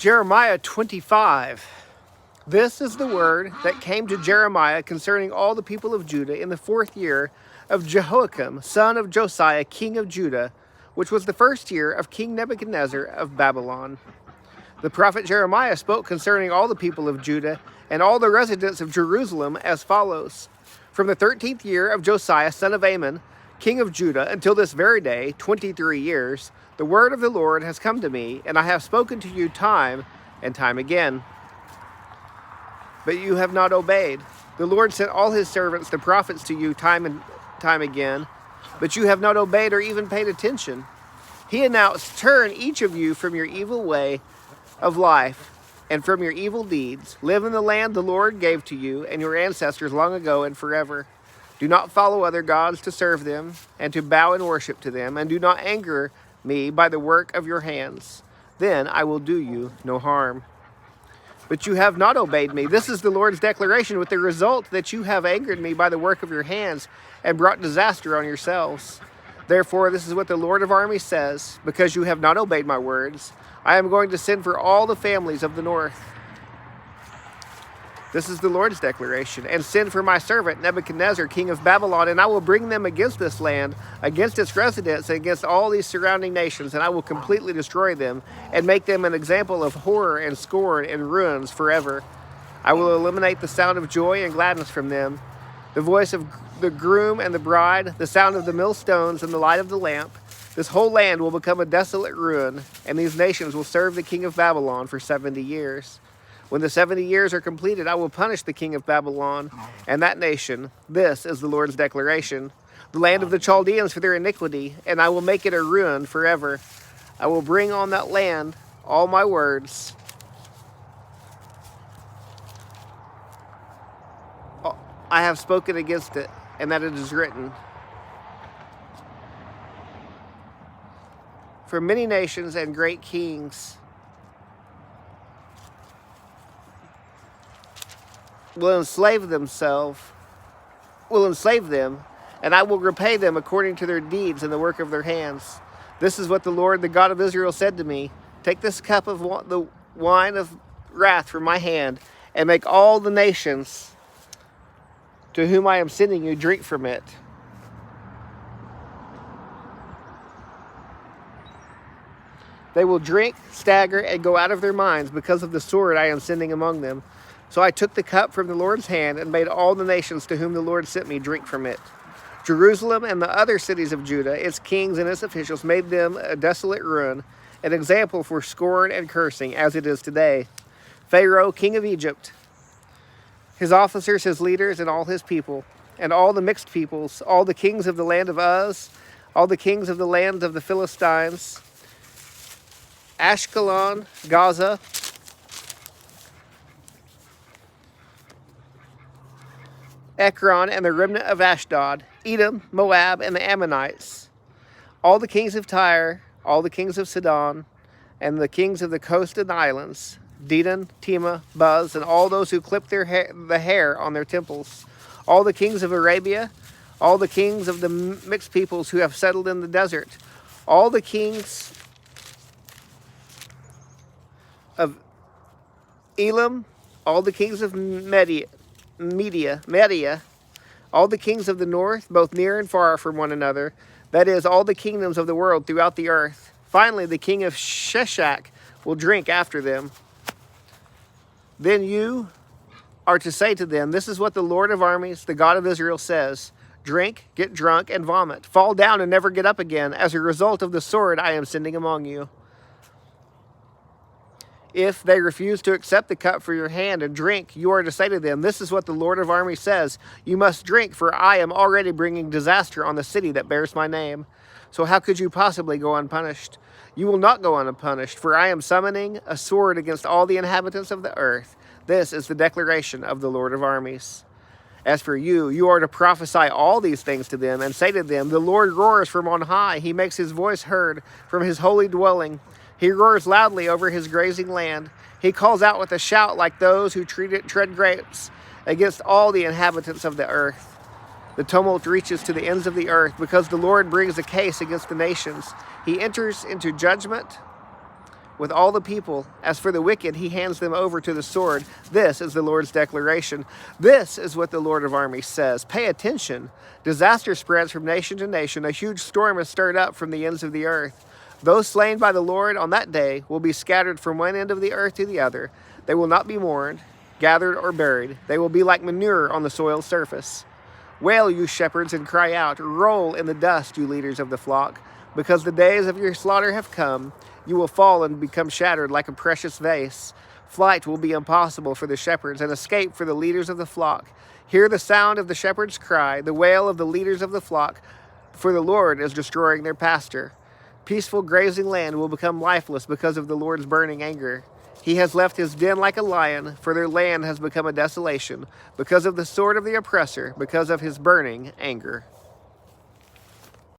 Jeremiah 25. This is the word that came to Jeremiah concerning all the people of Judah in the 4th year of Jehoiakim, son of Josiah, king of Judah, which was the 1st year of King Nebuchadnezzar of Babylon. The prophet Jeremiah spoke concerning all the people of Judah and all the residents of Jerusalem as follows. From the 13th year of Josiah, son of Ammon, king of Judah, until this very day, 23 years, the word of the Lord has come to me, and I have spoken to you time and time again. But you have not obeyed. The Lord sent all his servants, the prophets, to you time and time again, but you have not obeyed or even paid attention. He announced, "Turn each of you from your evil way of life and from your evil deeds. Live in the land the Lord gave to you and your ancestors long ago and forever. Do not follow other gods to serve them and to bow and worship to them, and do not anger me by the work of your hands. Then I will do you no harm. But you have not obeyed me. This is the Lord's declaration, with the result that you have angered me by the work of your hands and brought disaster on yourselves. Therefore, this is what the Lord of armies says, because you have not obeyed my words, I am going to send for all the families of the north. This is the Lord's declaration, and send for my servant Nebuchadnezzar, king of Babylon, and I will bring them against this land, against its residents, and against all these surrounding nations, and I will completely destroy them, and make them an example of horror and scorn and ruins forever. I will eliminate the sound of joy and gladness from them, the voice of the groom and the bride, the sound of the millstones and the light of the lamp. This whole land will become a desolate ruin, and these nations will serve the king of Babylon for 70 years. When the 70 years are completed, I will punish the king of Babylon and that nation. This is the Lord's declaration. The land of the Chaldeans for their iniquity, and I will make it a ruin forever. I will bring on that land all my words. I have spoken against it, and that it is written. For many nations and great kings will enslave them, and I will repay them according to their deeds and the work of their hands. This is what the Lord, the God of Israel, said to me. Take this cup of the wine of wrath from my hand, and make all the nations to whom I am sending you drink from it. They will drink, stagger, and go out of their minds because of the sword I am sending among them. So I took the cup from the Lord's hand and made all the nations to whom the Lord sent me drink from it. Jerusalem and the other cities of Judah, its kings and its officials, made them a desolate ruin, an example for scorn and cursing, as it is today. Pharaoh, king of Egypt, his officers, his leaders, and all his people, and all the mixed peoples, all the kings of the land of Uz, all the kings of the land of the Philistines, Ashkelon, Gaza, Ekron, and the remnant of Ashdod, Edom, Moab, and the Ammonites, all the kings of Tyre, all the kings of Sidon, and the kings of the coast and islands, Dedan, Tema, Buz, and all those who clip the hair on their temples, all the kings of Arabia, all the kings of the mixed peoples who have settled in the desert, all the kings of Elam, all the kings of Media, all the kings of the north, both near and far from one another, that is, all the kingdoms of the world throughout the earth. Finally, the king of Sheshach will drink after them. Then you are to say to them, this is what the Lord of armies, the God of Israel, says. Drink, get drunk, and vomit. Fall down and never get up again, as a result of the sword I am sending among you. If they refuse to accept the cup from your hand and drink, you are to say to them, this is what the Lord of armies says. You must drink, for I am already bringing disaster on the city that bears my name. So how could you possibly go unpunished? You will not go unpunished, for I am summoning a sword against all the inhabitants of the earth. This is the declaration of the Lord of armies. As for you, you are to prophesy all these things to them, and say to them, the Lord roars from on high. He makes his voice heard from his holy dwelling. He roars loudly over his grazing land. He calls out with a shout like those who tread grapes against all the inhabitants of the earth. The tumult reaches to the ends of the earth because the Lord brings a case against the nations. He enters into judgment with all the people. As for the wicked, he hands them over to the sword. This is the Lord's declaration. This is what the Lord of armies says. Pay attention. Disaster spreads from nation to nation. A huge storm is stirred up from the ends of the earth. Those slain by the Lord on that day will be scattered from one end of the earth to the other. They will not be mourned, gathered, or buried. They will be like manure on the soil's surface. Wail, you shepherds, and cry out. Roll in the dust, you leaders of the flock. Because the days of your slaughter have come, you will fall and become shattered like a precious vase. Flight will be impossible for the shepherds, and escape for the leaders of the flock. Hear the sound of the shepherd's cry, the wail of the leaders of the flock, for the Lord is destroying their pasture. Peaceful grazing land will become lifeless because of the Lord's burning anger. He has left his den like a lion, for their land has become a desolation, because of the sword of the oppressor, because of his burning anger.